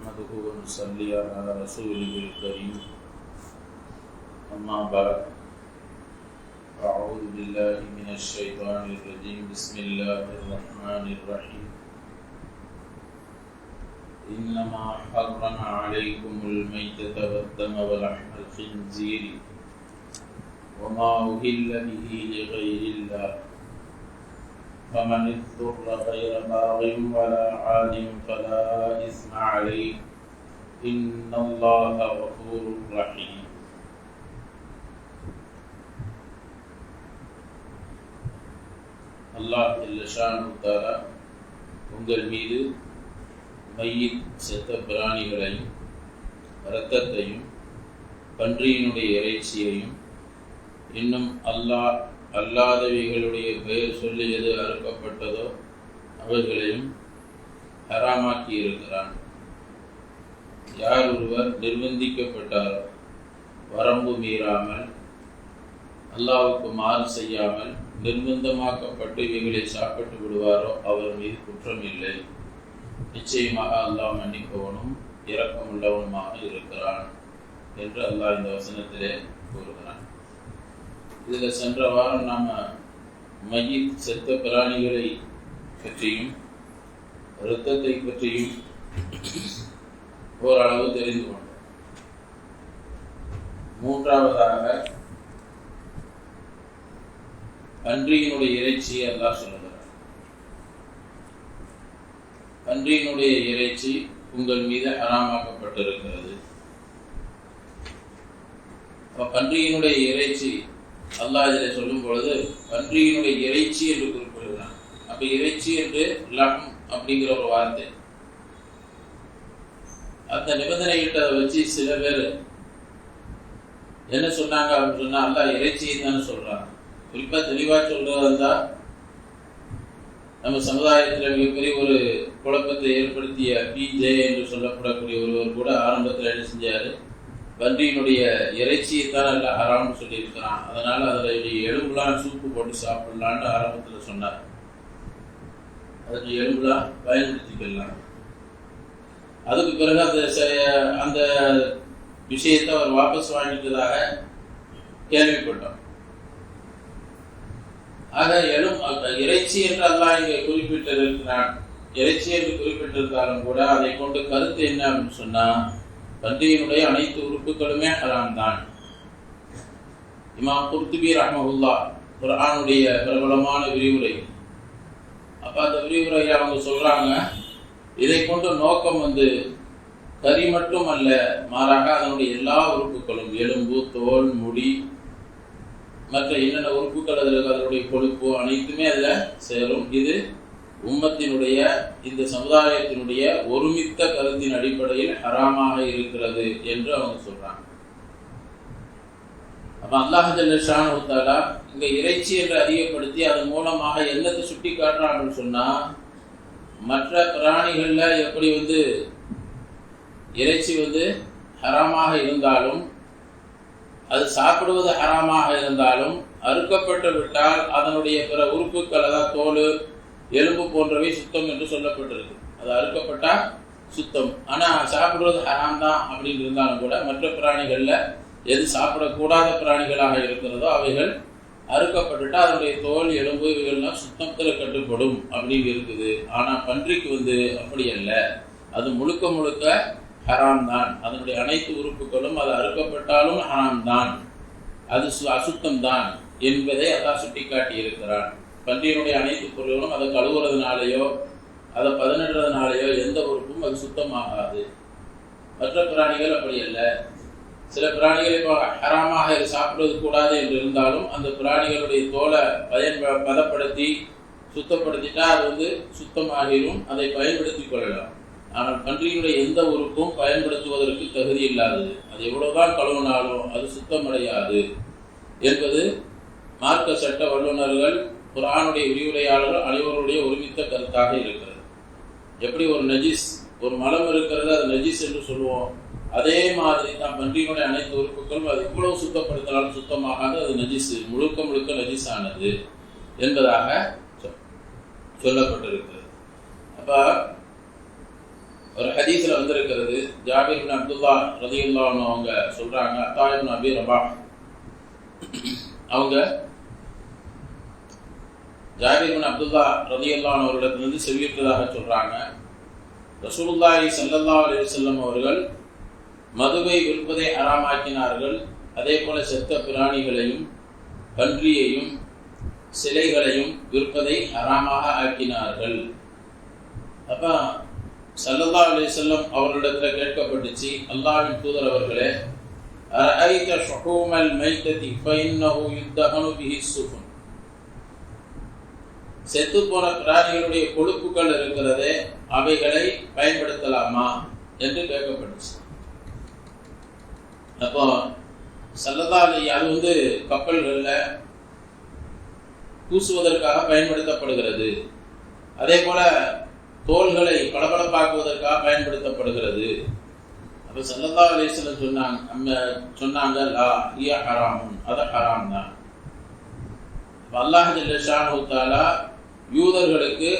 نحمده ونصلي على رسوله الكريم أما بعد أعوذ بالله من الشيطان الرجيم بسم الله الرحمن الرحيم إنما حرم عليكم الميتة والدم ولحم الخنزير وما أهل به لغير الله فمن اضطر غير باغ ولا عاد فلا إثم عليه إن الله غفور رحيم. அல்லாஹ் ஜல்ல ஷானஹு தஆலா உங்கள் மீது மையித் செத்த பிராணிகளையும் இரத்தத்தையும் பன்றியினுடைய இறைச்சியையும் இன்னும் அல்லாஹ் அல்லாதவைகளுடைய பெயர் சொல்லி எது அறுக்கப்பட்டதோ அவைகளையும் ஹராமாக்கி இருக்கிறான். யார் ஒருவர் நிர்பந்திக்கப்பட்டாரோ, வரம்பு மீறாமல் அல்லாஹ்வுக்கு மாறு செய்யாமல் நிர்பந்தமாக்கப்பட்டு இவைகளை சாப்பிட்டு விடுவாரோ அவர் மீது குற்றம் இல்லை. நிச்சயமாக அல்லாஹ் மன்னிப்பவனும் இரக்கமுள்ளவனுமாக இருக்கிறான் என்று அல்லாஹ் இந்த வசனத்திலே கூறுகிறான். இதில் சென்ற வாரம் நாம் மையித் செத்த பிராணிகளை பற்றியும் இரத்தத்தை பற்றியும் ஓரளவு தெரிந்து கொண்டோம். மூன்றாவதாக பன்றியினுடைய இறைச்சியை அல்லாஹ் சொல்லுகிறார். பன்றியினுடைய இறைச்சி உங்கள் மீது ஹராமாக்கப்பட்டிருக்கிறது. பன்றியினுடைய இறைச்சி அல்லாஹ் இதில் சொல்லும் பொழுது பன்றியினுடைய இறைச்சி என்று குறிப்பிடுகிறான். அப்ப இறைச்சி என்று லஹம் அப்படிங்கிற ஒரு வார்த்தை, அந்த நிபந்தனைகிட்ட வச்சு சில பேர் என்ன சொன்னாங்க அப்படின்னு சொன்னா அல்லாஹ் இறைச்சியை தானே சொல்றாங்க. குறிப்பா தெளிவா சொல்றதா நம்ம சமுதாயத்தில் மிகப்பெரிய ஒரு குழப்பத்தை ஏற்படுத்திய PJ என்று சொல்லப்படக்கூடிய ஒருவர் கூட ஆரம்பத்தில் என்ன செஞ்சாரு, பன்றியினுடைய இறைச்சியை தான் எல்லாம் ஹராம்னு சொல்லியிருக்கிறான், அதனால அதில் எலும்புலாம் சூப்பு போட்டு சாப்பிடலான்னு ஆரம்பத்தில் சொன்னார். அதுக்கு எலும்புலாம் பயன்படுத்திக்கலாம். அதுக்கு பிறகு அந்த விஷயத்தை அவர் வாபஸ் வாங்கிட்டதாக கேள்விப்பட்டோம். ஆக இறைச்சி என்று அல்லாஹ் இங்கே குறிப்பிட்டிருக்கிறான். இறைச்சி என்று குறிப்பிட்டிருந்தாலும் கூட அதை கொண்டு கருத்து என்ன அப்படின்னு சொன்னா பன்றியினுடைய அனைத்து உறுப்புகளுமே ஹராம் தான். இமாம் குர்துபி ரஹ்மஹுல்லாஹ் குர்ஆனுடைய பிரபலமான விரிவுரை, அப்ப அந்த விரிவுரையை அவங்க சொல்றாங்க, இதை கொண்டு நோக்கம் கறி மட்டும் அல்ல, மாறாக அதனுடைய எல்லா உறுப்புகளும் எலும்பு, தோல், முடி, மற்ற என்னென்ன உறுப்புகள் அதில் அதனுடைய கொழுப்பு அனைத்துமே அதில் சேரும். இது உம்மத்தினுடைய இந்த சமுதாயத்தினுடைய ஒருமித்த கருத்தின் அடிப்படையில் ஹராமாக இருக்கிறது என்று அவங்க சொல்றாங்க. அப்ப அல்லாஹ் ஜல்ல ஷானஹு தஆலா இங்க இறைச்சி என்று அதிகப்படுத்தி அதன் மூலமாக என்னத்தை சுட்டி காட்டுறான்னு சொன்னா, மற்ற பிராணிகள்ல எப்படி இறைச்சி ஹராமாக இருந்தாலும், அது சாப்பிடுவது ஹராமாக இருந்தாலும், அறுக்கப்பட்டு விட்டால் அதனுடைய பிற உறுப்புகள், அதாவது தோல், எலும்பு போன்றவை சுத்தம் என்று சொல்லப்பட்டிருக்கு. அது அறுக்கப்பட்டா சுத்தம். ஆனா சாப்பிடுவது ஹராம் தான் அப்படின்னு இருந்தாலும் கூட மற்ற பிராணிகள்ல எது சாப்பிடக்கூடாத பிராணிகளாக இருக்கிறதோ அவைகள் அறுக்கப்பட்டுட்டா அதனுடைய தோல், எலும்பு இவைகள்லாம் சுத்தத்தில் கட்டுப்படும் அப்படின்னு இருக்குது. ஆனா பன்றிக்கு அப்படி அல்ல, அது முழுக்க முழுக்க ஹராம் தான். அதனுடைய அனைத்து உறுப்புகளும் அது அறுக்கப்பட்டாலும் ஹராம் தான், அது அசுத்தம் தான் என்பதை அல்லாஹ் சுட்டிக்காட்டி இருக்கிறான். பன்றியினுடைய அனைத்து பொருள்களும் அதை கழுவுறதுனாலேயோ அதை பதனிடுறதுனாலேயோ எந்த உறுப்பும் அது சுத்தமாகாது. மற்ற பிராணிகள் அப்படி அல்ல. சில பிராணிகள் இப்போ ஹராமாக சாப்பிடுவது கூடாது என்று இருந்தாலும் அந்த பிராணிகளுடைய தோலை பதப்படுத்தி சுத்தப்படுத்திட்டா அது சுத்தமாகிடும், அதை பயன்படுத்தி கொள்ளலாம். ஆனால் பன்றியினுடைய எந்த உறுப்பும் பயன்படுத்துவதற்கு தகுதி இல்லாதது. அது எவ்வளவுதான் கழுவினாலும் அது சுத்தமடையாது என்பது மார்க்க சட்ட வல்லுநர்கள், குர்ஆனுடைய விரிவுரையாளர்கள் அனைவருடைய ஒருமித்த கருத்தாக இருக்கிறது. எப்படி ஒரு நஜீஸ், ஒரு மலம் இருக்கிறது, அது நஜீஸ் என்று சொல்லுவோம், அதே மாதிரி தான் பன்றியினுடைய அனைத்து உறுப்புகளும் அது இவ்வளவு சுத்தப்படுத்தினாலும் சுத்தமாகாது, அது நஜீஸ், முழுக்க முழுக்க நஜீஸானது என்பதாக சொல்லப்பட்டிருக்கிறது. அப்ப ஒரு ஹதீஸ்ல வந்திருக்கிறது, ஜாபிர் இப்னு அப்துல்லா ரலியல்லாஹு அன்ஹு அவங்க சொல்றாங்க, அத்தா இப்னு அபி ரபாஹ் அவங்க ஜாபிர் இப்னு அப்துல்லா ரலியல்லாஹு அன்ஹு அவர்களிடத்திலிருந்து செவியுற்றதாக சொல்றாங்க, ரசூலுல்லாஹி ஸல்லல்லாஹு அலைஹி வஸல்லம் அவர்கள் மதுவை விற்பதை ஹராமாக்கினார்கள். அதே போல செத்த பிராணிகளையும் பன்றியையும் சிலைகளையும் விற்பதை ஹராமாக ஆக்கினார்கள். அப்ப ஸல்லல்லாஹு அலைஹி வஸல்லம் அவர்களிடத்துல கேட்கப்பட்டுச்சு, அல்லாஹ்வின் தூதர் அவர்களே, அரஐத ஷுஹூமல் மைத்ததி ஃபஇன்னஹு யுத்தஹனு பிஹி ஸுஃபுன், செத்து போன பிராணிகளுடைய கொழுப்புகள் இருக்கிறதே அவைகளை பயன்படுத்தலாமா என்று கேட்கப்பட்டுச்சு. அப்போ ஸல்லல்லாஹு அலைஹி, அது கப்பல்கள்ல பூசுவதற்காக பயன்படுத்தப்படுகிறது. அதே போல தோள்களை பளபளப்பாக்குவதற்காக பயன்படுத்தப்படுகிறது. அப்ப ஸல்லல்லாஹு அலைஹி வஸல்லம் சொன்னாங்க லா ஹிய ஹராமுன், அது ஹராம் தான். அல்லாஹ் ஜல்ல ஷானஹு தஆலா யூதர்களுக்கு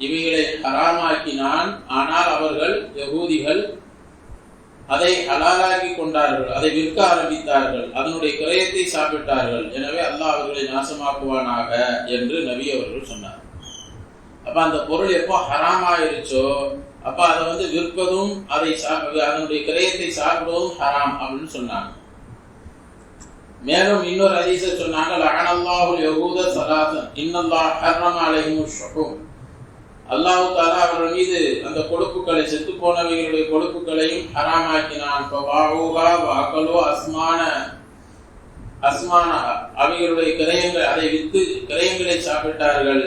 இவைகளை ஹராமாக்கினான். ஆனால் அவர்கள் யகூதிகள் அதை ஹலாலாக்கி கொண்டார்கள், அதை விற்க ஆரம்பித்தார்கள், அதனுடைய கிரயத்தை சாப்பிட்டார்கள். எனவே அல்லாஹ் அவர்களை நாசமாக்குவானாக என்று நபி அவர்கள் சொன்னார். அப்ப அந்த பொருள் எப்போ ஹராமாயிருச்சோ அப்ப அதை விற்பதும் அதை அதனுடைய கிரயத்தை சாப்பிடுவதும் ஹராம் அப்படின்னு சொன்னாங்க. மேலும் இன்னொரு ஹதீஸை சொன்னாங்க, லஅனல்லாஹுல் யஹூத ஸலாஸன் இன்னல்லாஹ் ஹர்ரம அலைஹிமுஷ் ஷுஹூம், அல்லாஹ் தஆலா அவர்கள் மீது அந்த கொழுப்புகளை, செத்து போனவைகளுடைய கொழுப்புகளையும் ஹராமாக்கினான். ஃபவாஊஹா வஅகலு அஸ்மான, அவைகளுடைய கிரயங்கள், அதை வித்து கிரயங்களை சாப்பிட்டார்கள்.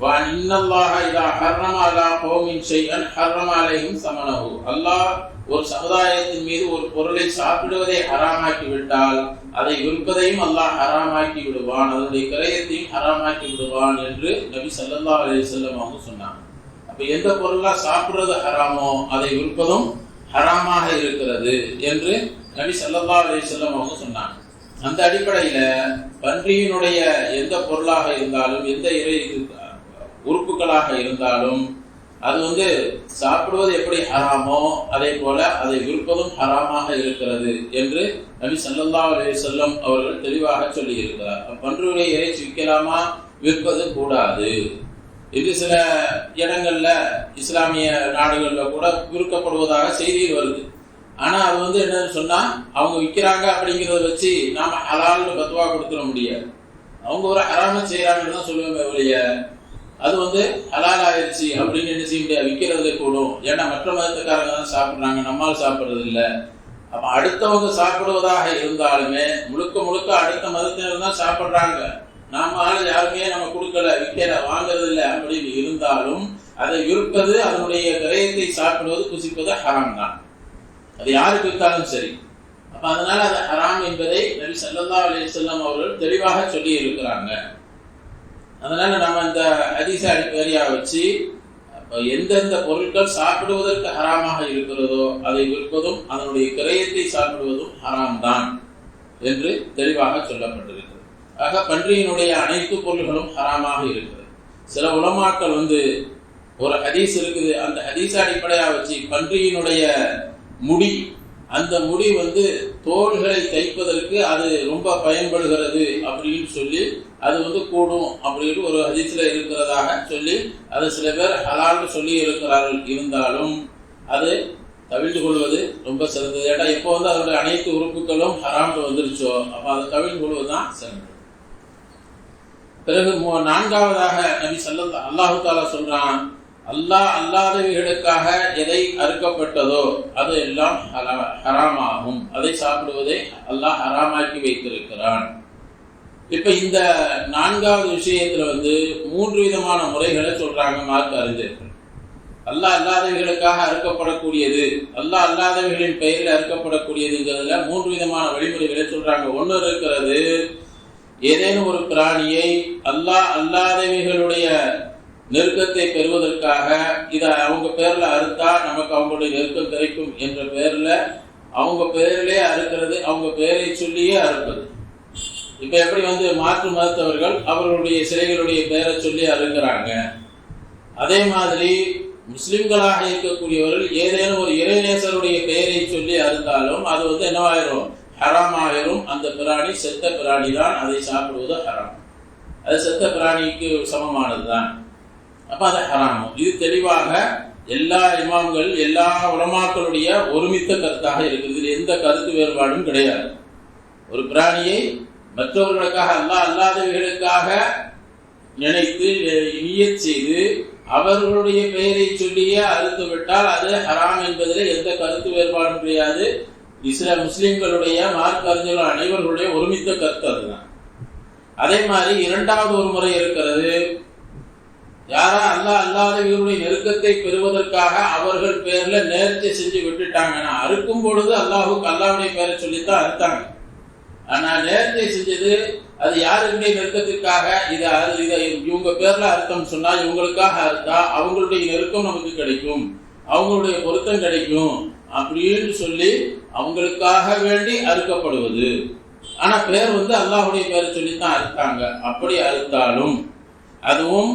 வ இன்னல்லாஹ இதா ஹர்ரம அலா கௌமின் ஷைஅன் ஹர்ரம அலைஹிம் ஸமனஹு, அல்லாஹ் ஒரு சமுதாயத்தின் மீது ஒரு பொருளை சாப்பிடுவதை ஹராமாக்கி விட்டால் அதை விற்பதையும் அல்லாஹ் ஹராமாக்கி விடுவான், அதனுடைய கிரயத்தையும் ஹராமாக்கி விடுவான் என்று நபி ஸல்லல்லாஹு அலைஹி வஸல்லம் அவங்க சொன்னாங்க. அப்ப எந்த பொருளா சாப்பிடுறது ஹராமோ அதை விற்பதும் ஹராமாக இருக்கிறது என்று நபி ஸல்லல்லாஹு அலைஹி வஸல்லம் அவங்க சொன்னாங்க. அந்த அடிப்படையில பன்றியினுடைய எந்த பொருளாக இருந்தாலும், எந்த இறை உறுப்புகளாக இருந்தாலும் அது சாப்பிடுவது எப்படி ஹராமோ அதே போல அதை விற்பதும் ஹராமாக இருக்கிறது என்று நபி ஸல்லல்லாஹு அலைஹி வஸல்லம் அவர்கள் தெளிவாக சொல்லி இருக்கிறார். பன்றியுடைய இறைச்சி விற்கலாமா, விற்பது கூடாது என்று சில இடங்கள்ல இஸ்லாமிய நாடுகள்ல கூட விற்கப்படுவதாக செய்தியில் வருது. ஆனா அது என்னன்னு சொன்னா, அவங்க விற்கிறாங்க அப்படிங்கிறத வச்சு நாம ஹலால்னு பத்வா கொடுத்துட முடியாது. அவங்க ஒரு ஹராம செய்யறாங்கன்னு தான் சொல்லுவாங்க ஒழிய அது ஹலால் ஆயிடுச்சு அப்படின்னு என்ன செய்ய முடியாது, விற்கிறது கூடும். ஏன்னா மற்ற மதத்துக்காரங்க தான் சாப்பிட்றாங்க, நம்மால் சாப்பிட்றது இல்லை. அப்ப அடுத்தவங்க சாப்பிடுவதாக இருந்தாலுமே முழுக்க முழுக்க அடுத்த மதத்தினர் தான் சாப்பிட்றாங்க, நாம யாருமே நம்ம கொடுக்கல, விற்கிற வாங்கறது இல்லை அப்படின்னு இருந்தாலும் அதை விற்பது, அதனுடைய கிரயத்தை சாப்பிடுவது, புசிப்பது ஹராம் தான். அது யாருக்கு விற்றாலும் சரி. அப்ப அதனால அது ஹராம் என்பதை நபி ஸல்லல்லாஹு அலைஹி வஸல்லம் அவர்கள் தெளிவாக சொல்லி இருக்கிறாங்க. அதனால நம்ம இந்த ஹதீஸை அடிப்படையா வச்சு எந்தெந்த பொருட்கள் சாப்பிடுவதற்கு ஹராமாக இருக்கிறதோ அதை விற்பதும் அதனுடைய கிரயத்தை சாப்பிடுவதும் ஹராம் தான் என்று தெளிவாக சொல்லப்பட்டிருக்கிறது. ஆக பன்றியினுடைய அனைத்து பொருள்களும் ஹராமாக இருக்கிறது. சில உலமாக்கள் ஒரு ஹதீஸ் இருக்குது, அந்த ஹதீஸை அடிப்படையா வச்சு பன்றியினுடைய முடி, அந்த முடி தோள்களை தைப்பதற்கு அது ரொம்ப பயன்படுகிறது அப்படின்னு சொல்லி அது கூடும் அப்படின்னு ஒரு ஹதீஸ்ல இருக்கிறதாக சொல்லி அது சில பேர் ஹலால்னு சொல்லி இருக்கிறார்கள். இருந்தாலும் அது தவிர்த்து கொள்வது ரொம்ப சிறந்தது. ஏன்னா எப்போ அதனுடைய அனைத்து உறுப்புகளும் ஹராம்னு வந்துருச்சோ அப்ப அதை தவிர்த்து கொள்வதுதான் சிறந்தது. பிறகு நான்காவதாக நபி ஸல்லல்லாஹு அல்லாஹு தஆலா சொல்றான், அல்லாஹ் அல்லாதவைகளுக்காக எதை அறுக்கப்பட்டதோ அது எல்லாம் ஹராமாகும், அதை சாப்பிடுவதை அல்லாஹ் ஹராமாக்கி வைத்திருக்கிறான். இப்ப இந்த நான்காவது விஷயத்துல 3 விதமான முறைகளை சொல்றாங்க மார்க்க அறிஞர்கள். அல்லாஹ் அல்லாதவைகளுக்காக அறுக்கப்படக்கூடியது, அல்லாஹ் அல்லாதவைகளின் பெயரில் அறுக்கப்படக்கூடியதுங்கிறதுல 3 விதமான வழிமுறைகளை சொல்றாங்க. ஒன்று இருக்கிறது, ஏதேனும் ஒரு பிராணியை அல்லாஹ் அல்லாதவைகளுடைய நெருக்கத்தை பெறுவதற்காக இதை அவங்க பேர்ல அறுத்தா நமக்கு அவங்களுடைய நெருக்கம் கிடைக்கும் என்ற பேர்ல அவங்க பேரிலே அறுக்கிறது, அவங்க பேரை சொல்லியே அறுப்பது. இப்ப எப்படி மாற்று மதத்தவர்கள் அவர்களுடைய சிலைகளுடைய பெயரை சொல்லி அறுக்கிறாங்க, அதே மாதிரி முஸ்லிம்களாக இருக்கக்கூடியவர்கள் ஏதேனும் ஒரு இறைநேசருடைய பெயரை சொல்லி அறுத்தாலும் அது என்னவாயிரும், ஹராம் ஆயிரும். அந்த பிராணி செத்த பிராணி தான், அதை சாப்பிடுவது ஹராம். அது செத்த பிராணிக்கு சமமானது தான். அப்ப அது ஹராம். இது தெளிவாக எல்லா இமாம்கள் எல்லா உலமாக்களுடைய ஒருமித்த கருத்தாக இருக்குது. இதில் எந்த கருத்து வேறுபாடும் கிடையாது. ஒரு பிராணியை மற்றவர்களுக்காக அல்லாதவர்களுக்காக நினைத்து நியத் செய்து அவர்களுடைய பெயரை சொல்லியே அறுத்து விட்டால் அது ஹராம் என்பதில் எந்த கருத்து வேறுபாடும் கிடையாது. முஸ்லிம்களுடைய மார்க்க அறிஞர்கள் அனைவர்களுடைய ஒருமித்த கருத்து அதுதான். அதே மாதிரி இரண்டாவது ஒரு முறை இருக்கிறது. யாரா அல்லாதவர்களுடைய நெருக்கத்தை பெறுவதற்காக அவர்கள் பேர்ல நேர்ச்சி செஞ்சு விட்டுட்டாங்கன்னா, அறுக்கும் பொழுது அல்லாஹ்வுடைய பேரை சொல்லித்தான் அறுத்தாங்க. ஆனா நேர்ச்சை செஞ்சது அது யாருடைய நெருக்கத்திற்காக, இதை இவங்க பேர்ல அர்த்தம் சொன்னா இவங்களுக்காக அர்த்தா அவங்களுடைய நெருக்கம் நமக்கு கிடைக்கும், அவங்களுடைய பொருத்தம் கிடைக்கும் அப்படின்னு சொல்லி அவங்களுக்காக வேண்டி அறுக்கப்படுவது. ஆனா பேர் அல்லாஹ்வுடைய பேரை சொல்லித்தான் அறுத்தாங்க. அப்படி அறுத்தாலும் அதுவும்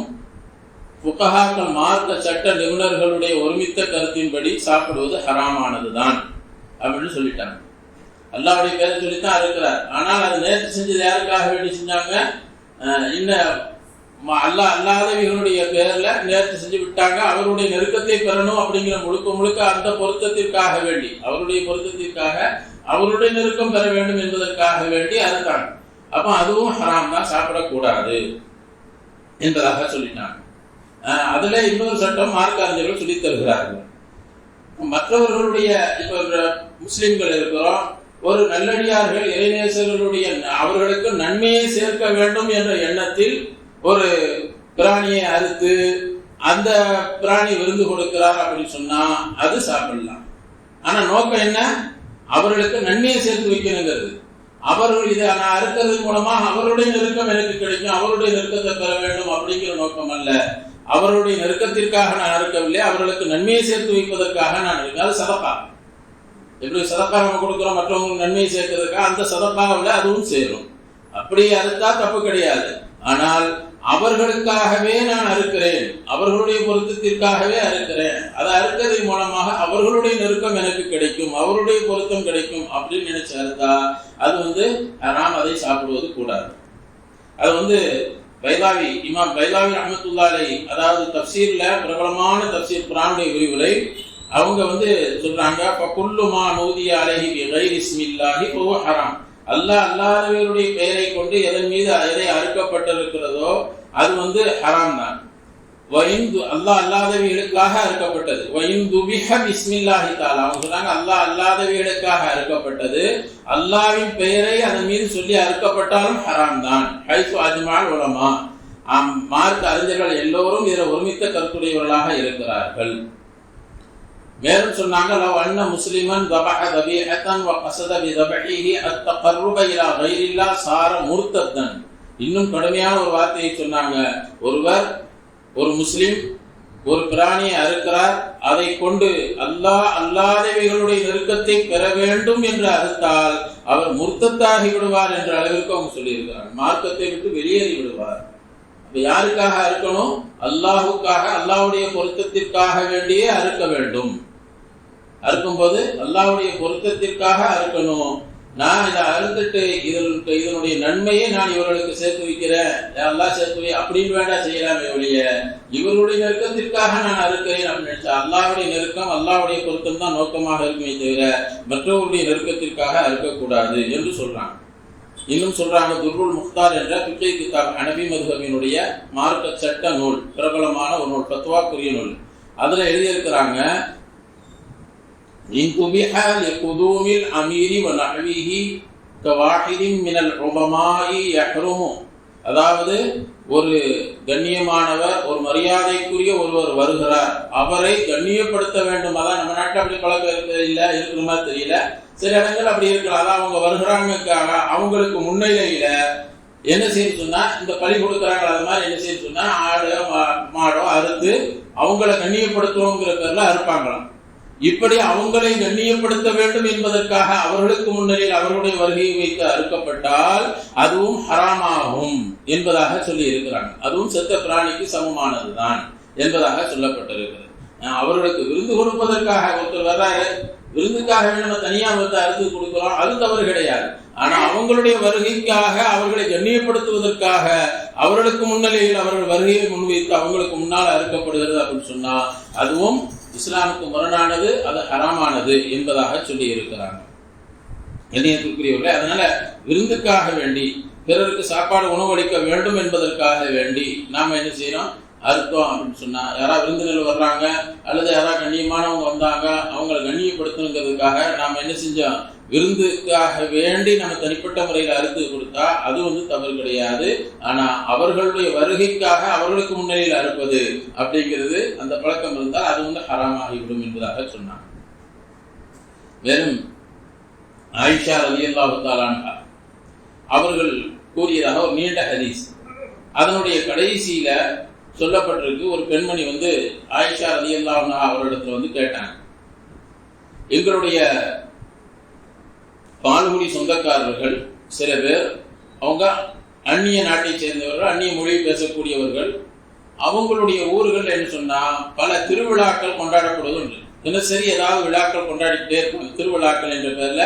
ஃபுகஹாக்கள் மார்க்க சட்ட நிபுணர்களுடைய ஒருமித்த கருத்தின்படி சாப்பிடுவது ஹராமானதுதான் அப்படின்னு சொல்லிட்டாங்க. அல்லாஹ்வுடைய பேரை சொல்லித்தான் அறுக்கிறார். ஆனால் அது நேர்ச்சி செஞ்சது யாருக்காக வேண்டி செஞ்சாங்க? அல்லாதவர்களுடைய பேர்ல நேர்ச்சி செஞ்சு விட்டாங்க. அவருடைய நெருக்கத்தை பெறணும் அப்படிங்கிற முழுக்க அந்த பொருத்தத்திற்காக வேண்டி, அவருடைய பொருத்தத்திற்காக அவருடைய நெருக்கம் பெற வேண்டும் என்பதற்காக வேண்டி அறுத்தாங்க. அப்ப அதுவும் ஹராம் தான், சாப்பிடக்கூடாது என்பதாக சொல்லிட்டாங்க. அதுல இன்னொரு சட்டம் மார்க்க அறிஞர்கள் சொல்லித் தருகிறார்கள். மற்றவர்களுடைய இப்ப முஸ்லிம்கள் இருக்கிறோம், ஒரு நல்லடியார்கள் இறைநேசர்களுடைய அவர்களுக்கு நன்மையை சேர்க்க வேண்டும் என்ற எண்ணத்தில் ஒரு பிராணியை அறுத்து அந்த பிராணி விருந்து கொடுக்கிறார் அப்படின்னு சொன்னா அது சாப்பிடலாம். ஆனா நோக்கம் என்ன? அவர்களுக்கு நன்மையை சேர்த்து வைக்கணுங்கிறது. அவர்கள் இதை நான் அறுக்கிறது மூலமாக அவருடைய நெருக்கம் எனக்கு கிடைக்கும், அவருடைய நெருக்கத்தை பெற வேண்டும் அப்படிங்கிற நோக்கம் அல்ல. அவருடைய நெருக்கத்திற்காக நான் அறுக்கவில்லை, அவர்களுக்கு நன்மையை சேர்த்து வைப்பதற்காக நான் இருக்கேன். அது சதகா. எப்படி சதகா நம்ம கொடுக்கிறோம் மற்றவங்களுக்கு நன்மையை சேர்க்கிறதுக்காக, அந்த சதகாவில் அதுவும் சேரும். அப்படி அறுத்தா தப்பு கிடையாது. ஆனால் அவர்களுக்காகவே நான் அறுக்கிறேன், அவர்களுடைய பொருத்தத்திற்காகவே அறுக்கிறேன், அதை அறுக்கிறதன் மூலமாக அவர்களுடைய நெருக்கம் எனக்கு கிடைக்கும், அவருடைய பொருத்தம் கிடைக்கும் அப்படின்னு நினைச்சு அறுத்தா அது நாம் அதை சாப்பிடுவது கூடாது. அது பைலாவி இமாம் பைலாவி ரஹ்மத்துல்லாஹி அலைஹி, அதாவது தஃப்சீர்ல பிரபலமான தஃப்சீர் குர்ஆனுடைய விரிவுரை, அவங்க சொல்றாங்க ஃபகுல்லு மா நூதிய அலைஹி பிகைரி இஸ்மில்லாஹி ஃபஹுவ ஹராம். அல்லாதவருடைய பெயரை கொண்டு எதன் மீது எதை அறுக்கப்பட்டிருக்கிறதோ அது ஹராம் தான். அல்லாதவர்களுக்காக அறுக்கப்பட்டது. அவங்க சொன்னாங்க அல்லாதவர்களுக்காக அறுக்கப்பட்டது, அல்லாவின் பெயரை அதன் மீது சொல்லி அறுக்கப்பட்டாலும் ஹராம் தான். உலமா மார்க்க அறிஞர்கள் எல்லோரும் இதில் ஒருமித்த கருத்துடையவர்களாக இருக்கிறார்கள். மேலும் சொன்னாங்க லவ் அன்ன முஸ்லிமன் தபஹ தபீஹத்தன் வ கஸத பிதபஹிஹி அத்தகர்ருப இலா கைரில்லாஹ் சார முர்த்தத்தன். இன்னும் கடுமையான ஒரு வார்த்தையை சொன்னாங்க. ஒரு முஸ்லிம் ஒரு பிராணியை அறுக்கிறார், அதை கொண்டு அல்லாதவைகளுடைய நெருக்கத்தை பெற வேண்டும் என்று அறுத்தால் அவர் முர்த்தத்தாகி விடுவார் என்ற அளவிற்கு அவங்க சொல்லியிருக்கிறார். மார்க்கத்தை விட்டு வெளியேறி விடுவார். அப்ப யாருக்காக அறுக்கணும்? அல்லாஹுக்காக, அல்லாஹ்வுடைய பொருத்தத்திற்காக வேண்டியே அறுக்க வேண்டும். அறுக்கும் போது அல்லாஹ்வுடைய பொருத்தத்திற்காக அறுக்கணும். நான் இதை அறுத்துட்டு இதனுடைய நன்மையை நான் இவர்களுக்கு சேர்த்து வைக்கிறேன், அல்லாஹ் சேர்த்து வை அப்படின்னு வேண்டாம் செய்யலாமே ஒழிய இவருடைய நெருக்கத்திற்காக நான் அறுக்கிறேன் அப்படின்னு நினைச்சா அல்லாஹ்வுடைய நெருக்கம் அல்லாஹ்வுடைய பொருத்தம் தான் நோக்கமாக இருக்குமே தவிர மற்றவருடைய நெருக்கத்திற்காக அறுக்கக்கூடாது என்று சொல்றாங்க. இன்னும் சொல்றாங்க, துர்ருல் முக்தார் என்ற பிக்கை கிதாப் ஹனபி மதுஹபினுடைய மார்க்க சட்ட நூல், பிரபலமான ஒரு நூல், ஃபத்வாக்குரிய நூல். அதுல எழுதியிருக்கிறாங்க, இன் துபிஹ லிகுதூமில் அமீரி வ நஹ்விஹி கவாஹிதின் மினல் உலமாஇ யஹ்ருமு. அதாவது ஒரு கண்ணியமானவர், ஒரு மரியாதைக்குரிய ஒருவர் வருகிறார், அவரை கண்ணியப்படுத்த வேண்டும். அதான் நம்ம நாட்டில் அப்படி பழக்கம் இல்லை, இருக்கிற மாதிரி தெரியல, சில இடங்கள் அப்படி இருக்கலாம். அதான் அவங்க வருகிறாங்கக்காக அவங்களுக்கு முன்னிலையில என்ன செய்ய சொன்னா, இந்த பலி கொடுக்குறாங்க அது மாதிரி என்ன செய்ய சொன்னா ஆடோ மாடோ அறுத்து அவங்களை கண்ணியப்படுத்துவோங்கிற பேர்ல அறுப்பாங்களாம். இப்படி அவங்களை கண்ணியப்படுத்த வேண்டும் என்பதற்காக அவர்களுக்கு முன்னிலையில் அவர்களுடைய வருகையை வைத்து அறுக்கப்பட்டால் அதுவும் ஹராமாகும் என்பதாக சொல்லி இருக்கிறாங்க. அதுவும் செத்த பிராணிக்கு சமமானதுதான் என்பதாக சொல்லப்பட்டிருக்கிறது. அவர்களுக்கு விருந்து கொடுப்பதற்காக ஒருத்தர் வர்றாரு, விருந்துக்காக நம்ம தனியா வந்து அறுத்து கொடுக்கிறோம், அது தவறு கிடையாது. ஆனா அவங்களுடைய வருகைக்காக, அவர்களை கண்ணியப்படுத்துவதற்காக, அவர்களுக்கு முன்னிலையில் அவர்கள் வருகையை முன்வைத்து அவங்களுக்கு முன்னால் அறுக்கப்படுகிறது அப்படின்னு சொன்னா அதுவும் இஸ்லாமுக்கு முரணானது, அது ஹராமானது என்பதாக சொல்லி இருக்கிறாங்க. கண்ணியத்திற்குரியவர்களே, அதனால விருந்துக்காக வேண்டி, பிறருக்கு சாப்பாடு உணவளிக்க வேண்டும் என்பதற்காக வேண்டி நாம என்ன செய்யறோம், அர்த்தம் அப்படின்னு சொன்னா, யாராவது விருந்தினர் வர்றாங்க அல்லது யாராவது கண்ணியமானவங்க வந்தாங்க, அவங்களை கண்ணியப்படுத்தணுங்கிறதுக்காக நாம என்ன செஞ்சோம், விருந்துக்காக வேண்டி நம்ம தனிப்பட்ட முறையில் அறுத்து கொடுத்தா அது வந்து தவறு கிடையாது. ஆனா அவர்களுடைய வருகைக்காக அவர்களுக்கு முன்னிலையில் அறுப்பது அப்படிங்கிறது, அந்த பழக்கம் இருந்தால் அது வந்து ஹராமாகிவிடும் என்பதாக சொன்னாங்க. வெறும் ஆயிஷா ரலியல்லாஹு தஆலா அன்ஹா அவர்கள் கூறியதாக ஒரு நீண்ட ஹதீஸ், அதனுடைய கடைசியில சொல்லப்பட்டிருக்கு, ஒரு பெண்மணி வந்து ஆயிஷா ரலியல்லாஹு அன்ஹா அவரிடத்துல வந்து கேட்டாங்க, எங்களுடைய பால்குடி சொந்தக்காரர்கள் சில பேர், அவங்க அந்நிய நாட்டை சேர்ந்தவர்கள், அந்நிய மொழி பேசக்கூடியவர்கள், அவங்களுடைய ஊர்கள் என்ன சொன்னா பல திருவிழாக்கள் கொண்டாடப்படுவது உண்டு. தினசரி ஏதாவது விழாக்கள் கொண்டாடிக்கிட்டே இருப்பாங்க. திருவிழாக்கள் என்ற பேர்ல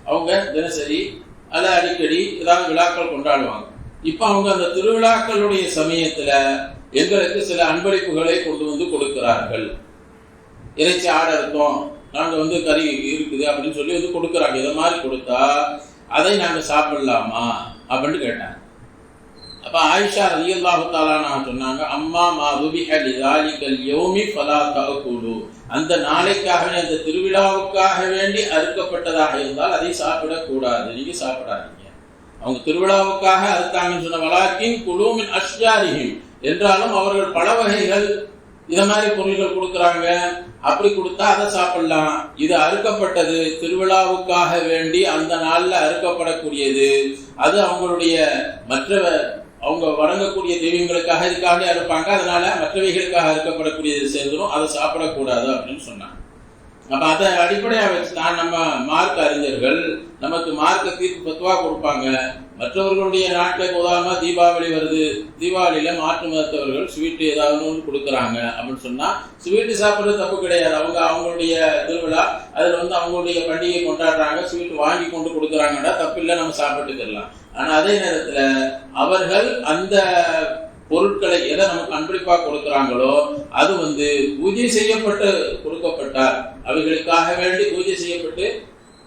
அவங்க தினசரி அல்ல அடிக்கடி ஏதாவது விழாக்கள் கொண்டாடுவாங்க. இப்ப அவங்க அந்த திருவிழாக்களுடைய சமயத்துல எங்களுக்கு சில அன்பளிப்புகளை கொண்டு வந்து கொடுக்கிறார்கள். இறைச்சி ஆடை இருக்கும், நாங்க வந்து கறி இருக்குது அப்படின்னு சொல்லி வந்து கொடுக்குறாங்க. இதை மாதிரி கொடுத்தா அதை நாங்க சாப்பிடலாமா அப்படின்னு கேட்டாங்க. அப்ப ஆயிஷா ரலியல்லாஹு தஆலா சொன்னாங்க, அம்மா மா ருபிஹ லிஸாலிகல் யௌமி ஃபலா தஅகுலு, அந்த நாளைக்காக, அந்த திருவிழாவுக்காக வேண்டி அறுக்கப்பட்டதாக இருந்தால் அதை சாப்பிடக்கூடாது, நீங்க சாப்பிடாதீங்க. அவங்க திருவிழாவுக்காக அறுத்தாங்கன்னு சொன்ன வலாக்கின் குலூ மின் அஷ்ஜாரிஹிம், என்றாலும் அவர்கள் பல வகைகள் இத மாதிரி பொருள்கள் கொடுக்குறாங்க, அப்படி கொடுத்தா அதை சாப்பிடலாம். இது அறுக்கப்பட்டது திருவிழாவுக்காக வேண்டி அந்த நாள்ல அறுக்கப்படக்கூடியது, அது அவங்களுடைய மற்ற அவங்க வணங்கக்கூடிய தெய்வங்களுக்காக இதுக்காக அறுப்பாங்க, அதனால மற்றவைகளுக்காக அறுக்கப்படக்கூடியது சேர்ந்துடும், அதை சாப்பிடக்கூடாது அப்படின்னு சொன்னாங்க. அப்ப அதை அடிப்படையா வச்சுதான் நம்ம மார்க்க அறிஞர்கள் நமக்கு மார்க்க தீர்ப்பு பத்துவா கொடுப்பாங்க. மற்றவர்களுடைய நாட்டில் உதாரணமா தீபாவளி வருது, தீபாவளியில மாற்று மதத்தவர்கள் ஸ்வீட் ஏதாவது ஒன்று கொடுக்குறாங்க அப்படின்னு சொன்னா ஸ்வீட்டு சாப்பிட்றது தப்பு கிடையாது. அவங்க அவங்களுடைய திருவிழா, அதுல வந்து அவங்களுடைய பண்டிகை கொண்டாடுறாங்க, ஸ்வீட் வாங்கி கொண்டு கொடுக்குறாங்கன்னா தப்பில்லை, நம்ம சாப்பிட்டுக்கலாம். ஆனா அதே நேரத்துல அவர்கள் அந்த பொருட்களை எதை நமக்கு அன்பளிப்பா கொடுக்கிறாங்களோ அது வந்து பூஜை செய்யப்பட்டு கொடுக்கப்பட்டால், அவைகளுக்காக வேண்டி பூஜை செய்யப்பட்டு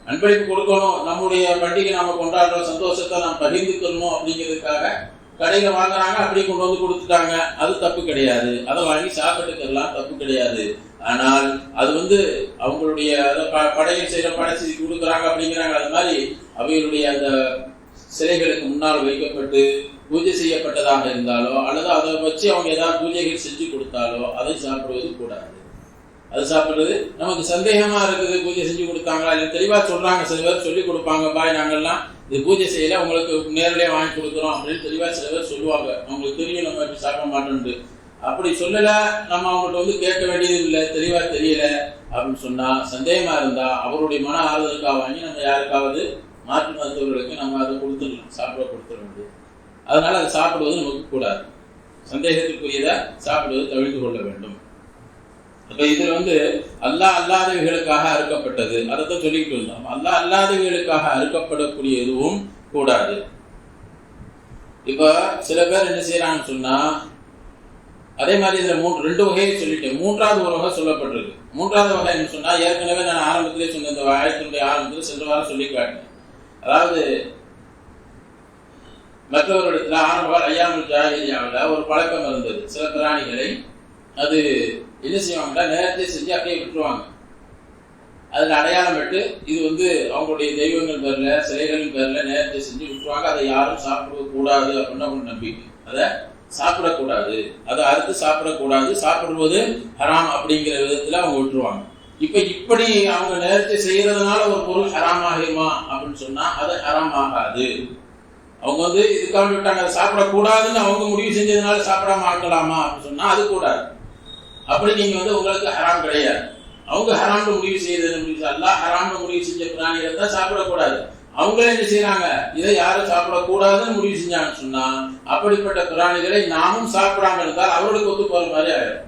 அன்பளிப்பு கொடுக்கணும், நம்முடைய பண்டிகை நாம கொண்டாடுற சந்தோஷத்தை நாம் பகிர்ந்துக்கணும் அப்படிங்கிறதுக்காக கடையில வாங்குறாங்க, அப்படி கொண்டு வந்து கொடுத்துட்டாங்க, அது தப்பு கிடையாது. அதை வாங்கி சாப்பிட்டுக்கலாம், தப்பு கிடையாது. ஆனால் அது வந்து அவங்களுடைய படையில் செய்யற படை செஞ்சு கொடுக்குறாங்க அப்படிங்கிறாங்க, அது மாதிரி அவைகளுடைய அந்த சிலைகளுக்கு முன்னால் வைக்கப்பட்டு பூஜை செய்யப்பட்டதாக இருந்தாலோ அல்லது அதை வச்சு அவங்க ஏதாவது பூஜைகள் செஞ்சு கொடுத்தாலோ அதை சாப்பிடுவது கூடாது. அது சாப்பிடுறது நமக்கு சந்தேகமா இருக்குது, பூஜை செஞ்சு கொடுத்தாங்களா இல்லை தெளிவா சொல்றாங்க, சில பேர் சொல்லி கொடுப்பாங்க, பாய் நாங்கள்லாம் இது பூஜை செய்யல, உங்களுக்கு நேரடியாக வாங்கி கொடுக்குறோம் அப்படின்னு தெளிவா சில பேர் சொல்லுவாங்க. அவங்களுக்கு தெரியும் நம்ம எப்படி சாப்பிட மாட்டோம்னு. அப்படி சொல்லல, நம்ம அவங்கள்ட்ட வந்து கேட்க வேண்டியது இல்லை, தெளிவா தெரியல அப்படின்னு சொன்னா, சந்தேகமா இருந்தா அவருடைய மன ஆறுதலுக்காக வாங்கி நம்ம யாருக்காவது மாற்று மருத்துவர்களுக்கு நம்ம அதை கொடுத்துடலாம், சாப்பிட கொடுத்துட வேண்டியது. அதனால அதை சாப்பிடுவது நமக்கு கூடாது, சந்தேகத்திற்குரியதை சாப்பிடுவது தவிர்த்து கொள்ள வேண்டும். அப்ப இதுல வந்து அல்லாஹ் அல்லாதவைகளுக்காக அறுக்கப்பட்டது, அதைத்தான் சொல்லிக்கிட்டு இருந்தோம். அல்லாஹ் அல்லாதவைகளுக்காக அறுக்கப்படக்கூடிய எதுவும் கூடாது. இப்ப சில பேர் என்ன செய்யறாங்கன்னு சொன்னா, அதே மாதிரி இதுல ரெண்டு வகையை சொல்லிட்டேன், மூன்றாவது ஒரு வகை சொல்லப்பட்டிருக்கு. மூன்றாவது வகை என்ன சொன்னா, ஏற்கனவே நான் ஆரம்பத்திலே சொன்ன இந்த ஆயத்தினுடைய ஆரம்பத்தில் சென்ற வாரம் சொல்லி காட்டினேன். அதாவது மற்றவர்களிடத்துல ஆரம்ப ஐயாமுல் ஜாஹிலியாவில் ஒரு பழக்கம் இருந்தது. சில பிராணிகளை அது என்ன செய்வாங்கன்னா, நேரத்தை செஞ்சு அப்படியே விட்டுருவாங்க. அதுல அடையாளம் விட்டு இது வந்து அவங்களுடைய தெய்வங்கள் பேர்ல, சிலைகளின் பேர்ல நேரத்தை செஞ்சு விட்டுருவாங்க. அதை யாரும் சாப்பிட கூடாது அப்படின்னு ஒரு நம்பிக்கை. அதை சாப்பிடக்கூடாது, அதை அறுத்து சாப்பிடக்கூடாது, சாப்பிடுவது ஹராம் அப்படிங்கிற விதத்துல அவங்க விட்டுருவாங்க. இப்ப இப்படி அவங்க நேரத்தை செய்யறதுனால ஒரு பொருள் ஹராம் ஆகிருமா அப்படின்னு சொன்னா அது ஹராம் ஆகாது. அவங்க வந்து இதுக்காக விட்டாங்க, அதை சாப்பிடக்கூடாதுன்னு அவங்க முடிவு செஞ்சதுனால சாப்பிடாம ஆக்கலாமா அப்படின்னு சொன்னா அது கூடாது. அப்படி நீங்க வந்து உங்களுக்கு ஹராம் கிடையாது. அவங்க ஹராம்னு முடிவு செய்யறது, அல்லாஹ் ஹராம்னு முடிவு செஞ்ச பிராணிகளை தான் சாப்பிடக்கூடாது. அவங்களே என்ன செய்யறாங்க, இதை யாரும் சாப்பிடக்கூடாதுன்னு முடிவு செஞ்சாங்கன்னு சொன்னா அப்படிப்பட்ட பிராணிகளை நாமும் சாப்பிடாம இருந்தால் அவர்களுக்கு ஒத்து போற மாதிரி ஆயிடும்.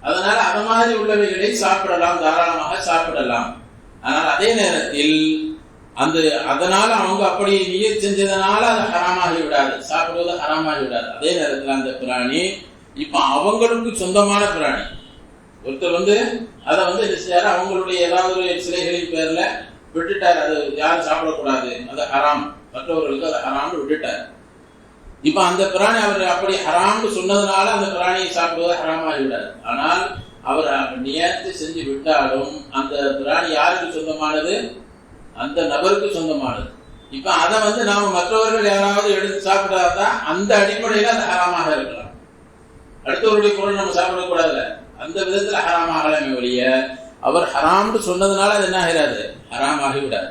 அதனால அது மாதிரி உள்ளவைகளை சாப்பிடலாம், தாராளமாக சாப்பிடலாம். ஆனால் அதே நேரத்தில் அதனால அவங்க அப்படி நியத் செஞ்சதுனால அது ஹராமாகி விடாது, சாப்பிடுவது ஹராமாகி விடாது. அதே நேரத்தில் அந்த பிராணி இப்ப அவங்களுக்கு சொந்தமான பிராணி. ஒருத்தர் அதை அவங்களுடைய ஏதாவது ஒரு சிலைகளின் பேர்ல விட்டுட்டார், அது யாரும் சாப்பிடக்கூடாது, அது ஹராம், மற்றவர்களுக்கு அது ஹராம்னு விட்டுட்டார். இப்ப அந்த பிராணி அவர் அப்படி ஹராம்னு சொன்னதுனால அந்த பிராணியை சாப்பிடுவது ஹராமாகி விடாது. ஆனால் அவர் நியத்து செஞ்சு விட்டாலும் அந்த பிராணி யாருக்கு சொந்தமானது? அந்த நபருக்கு சொந்தமானது. இப்ப அதை நாம மற்றவர்கள் யாராவது எடுத்து சாப்பிடாதான் அந்த அடிப்படையில் அது ஹராமாக இருக்கலாம். அடுத்தவருடைய பொருள் நம்ம சாப்பிடக்கூடாதுல, அந்த விதத்துல ஹராமாகலாமே ஒழிய அவர் ஹராம்னு சொன்னதுனால அது என்ன ஆகிறாது, ஹராமாகி விடாது.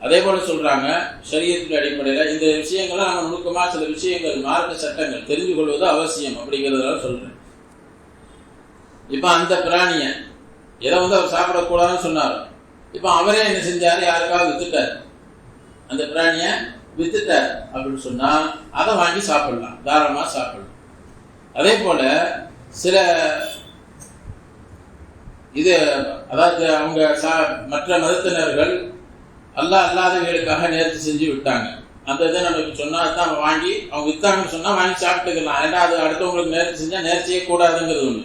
அதே போல சொல்றாங்க, ஷரியத்தின் அடிப்படையில இந்த விஷயங்கள்லாம் நம்ம நுணுக்கமா சில விஷயங்கள் மார்க்க சட்டங்கள் தெரிஞ்சு கொள்வது அவசியம் அப்படிங்கிறதுனால சொல்றேன். இப்ப அந்த பிராணிய எதை அவர் சாப்பிடக்கூடாதுன்னு சொன்னார். இப்ப அவரே என்ன செஞ்சாரு, யாருக்காவது வித்துட்டார், அந்த பிராணிய வித்துட்டார் அப்படின்னு சொன்னா அதை வாங்கி சாப்பிடலாம், தாராளமா சாப்பிடலாம். அதே போல சில அதாவது அவங்க மற்ற மதத்தினர்கள் அல்லாதவர்களுக்காக நேர்த்தி செஞ்சு விட்டாங்க. அந்த இதை நமக்கு சொன்னா தான் வாங்கி அவங்க வித்தாங்கன்னு சொன்னா வாங்கி சாப்பிட்டுக்கலாம். ஏன்னா அது அடுத்தவங்களுக்கு நேர்த்தி செஞ்சா நேர்த்தியே கூடாதுங்கிறது ஒண்ணு.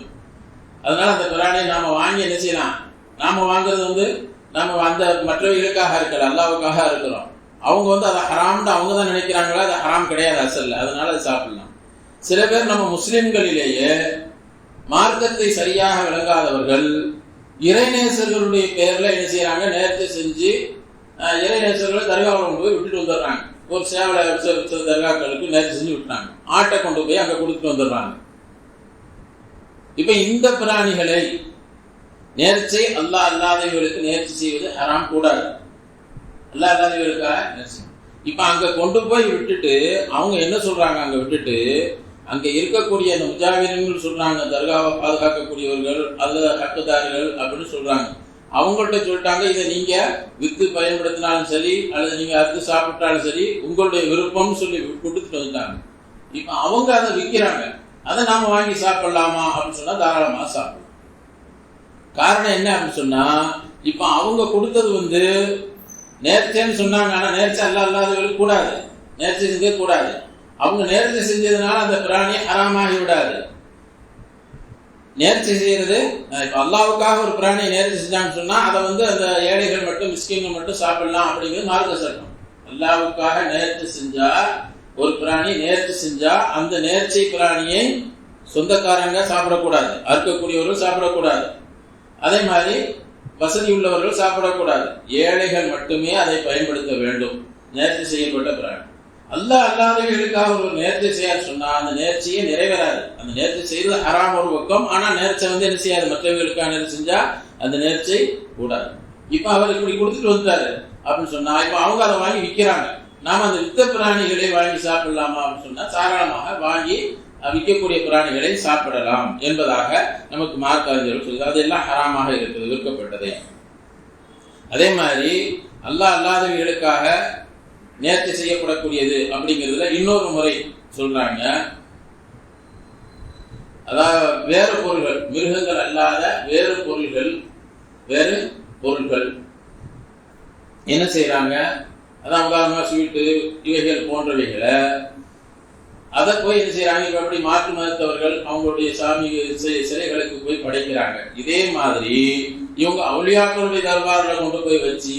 அதனால அந்த பிராணியை நாம வாங்கி என்ன செய்யலாம், நாம வாங்குறது நம்ம அந்த மற்றவர்களுக்காக இருக்கல, அல்லாவுக்காக இருக்கிறோம். அவங்க அதை ஹராம்னு அவங்க தான் நினைக்கிறாங்களா, அது ஹராம் கிடையாது அசல்ல, அதனால அது சாப்பிடலாம். சில பேர் நம்ம முஸ்லிம்களிலேயே மார்க்கத்தை சரியாக விளங்காதவர்கள் இறைநேசர்களுடைய பேர்ல என்ன செய்யறாங்க, நேர்த்தி செஞ்சு இறைநேசர்களை தர்காவில் கொண்டு போய் விட்டுட்டு வந்துடுறாங்க. ஒரு சேவலை தர்காக்களுக்கு நேர்த்தி செஞ்சு விட்டுறாங்க, ஆட்டை கொண்டு போய் அங்க கொடுத்துட்டு வந்துடுறாங்க. இப்ப இந்த பிராணிகளை நேர்ச்சை அல்லாதவர்களுக்கு நேர்ச்சி செய்வது ஹராம் கூடாது, அல்லாதவர்களுக்காக நேர்ச்சி. இப்ப அங்க கொண்டு போய் விட்டுட்டு அவங்க என்ன சொல்றாங்க, அங்க விட்டுட்டு அங்க இருக்கக்கூடிய அந்த முஜாஹிதீன்கள் சொல்றாங்க, தர்காவை பாதுகாக்கக்கூடியவர்கள் அல்லது ஹக்குதாரிகள் அப்படின்னு சொல்றாங்க. அவங்கள்ட்ட சொல்லிட்டாங்க, இதை நீங்க வித்து பயன்படுத்தினாலும் சரி அல்லது நீங்க அறுத்து சாப்பிட்டாலும் சரி உங்களுடைய விருப்பம்னு சொல்லி கொடுத்துட்டு வந்துட்டாங்க. இப்ப அவங்க அதை விற்கிறாங்க, அதை நாம வாங்கி சாப்பிடலாமா அப்படின்னு சொன்னா தாராளமா சாப்பிடலாம். காரணம் என்ன அப்படின்னு சொன்னா, இப்ப அவங்க கொடுத்தது நேர்ச்சைன்னு சொன்னாங்க. ஆனா நேர்ச்சை அல்லாதவர்களுக்கு கூடாது, நேர்ச்சை செஞ்சே கூடாது. அவங்க நேர்ச்சை செஞ்சதுனால அந்த பிராணி ஹராமாகி விடாது. நேர்ச்சை செய்யறது அல்லாவுக்காக ஒரு பிராணியை நேர்ச்சி செஞ்சான்னு சொன்னா அதை அந்த ஏழைகள் மட்டும் மிஸ்கின்கள் மட்டும் சாப்பிடலாம் அப்படிங்கிறது மார்க்க சட்டம். அல்லாவுக்காக நேர்ச்சி செஞ்சா ஒரு பிராணி நேர்ச்சி செஞ்சா அந்த நேர்ச்சை பிராணியை சொந்தக்காரங்க சாப்பிடக்கூடாது, அறுக்கக்கூடியவர்கள் சாப்பிடக்கூடாது. அதே மாதிரி வசதி உள்ளவர்கள் சாப்பிடக்கூடாது, ஏழைகள் மட்டுமே அதை பயன்படுத்த வேண்டும். நேர்ச்சி செய்யப்பட்ட பிராணி அல்லாதவர்களுக்காக ஒரு நேர்ச்சி செய்ய சொன்னா அந்த நேர்ச்சியை நிறைவேறாது. அந்த நேர்ச்சி செய்வது ஹராம் ஒரு பக்கம், ஆனா நேர்ச்சை என்ன செய்யாது, மற்றவர்களுக்காக நேர்ச்சி செஞ்சா அந்த நேர்ச்சை கூடாது. இப்ப அவர் இப்படி கொடுத்துட்டு வந்துட்டாரு அப்படின்னு சொன்னா இப்ப அவங்க அதை வாங்கி விற்கிறாங்க. நாம அந்த வித்த பிராணிகளை வாங்கி சாப்பிடலாமா அப்படின்னு சொன்னா தாராளமாக வாங்கி விற்கக்கூடிய பிராணிகளை சாப்பிடலாம் என்பதாக நமக்கு மார்க்க அறிஞர்கள் சொல்லுது. அதெல்லாம் ஹராமாக இருக்குது, விற்கப்பட்டதே. அதே மாதிரி அல்லாதவர்களுக்காக நேர்ச்சி செய்யப்படக்கூடியது அப்படிங்கிறதுல இன்னொரு முறை சொல்றாங்க. அதாவது வேறு பொருள்கள், மிருகங்கள் அல்லாத வேறு பொருள்கள் என்ன செய்யறாங்க, அதான் உதாரணமா ஸ்வீட்டு இவைகள் போன்றவைகளை அதை போய் என்ன செய்யறாங்க, இப்ப எப்படி மாற்று மதத்தவர்கள் அவங்களுடைய சாமி சிலைகளுக்கு போய் படைக்கிறாங்க. இதே மாதிரி இவங்க அவுலியாக்களுடைய தர்பார்ல கொண்டு போய் வச்சு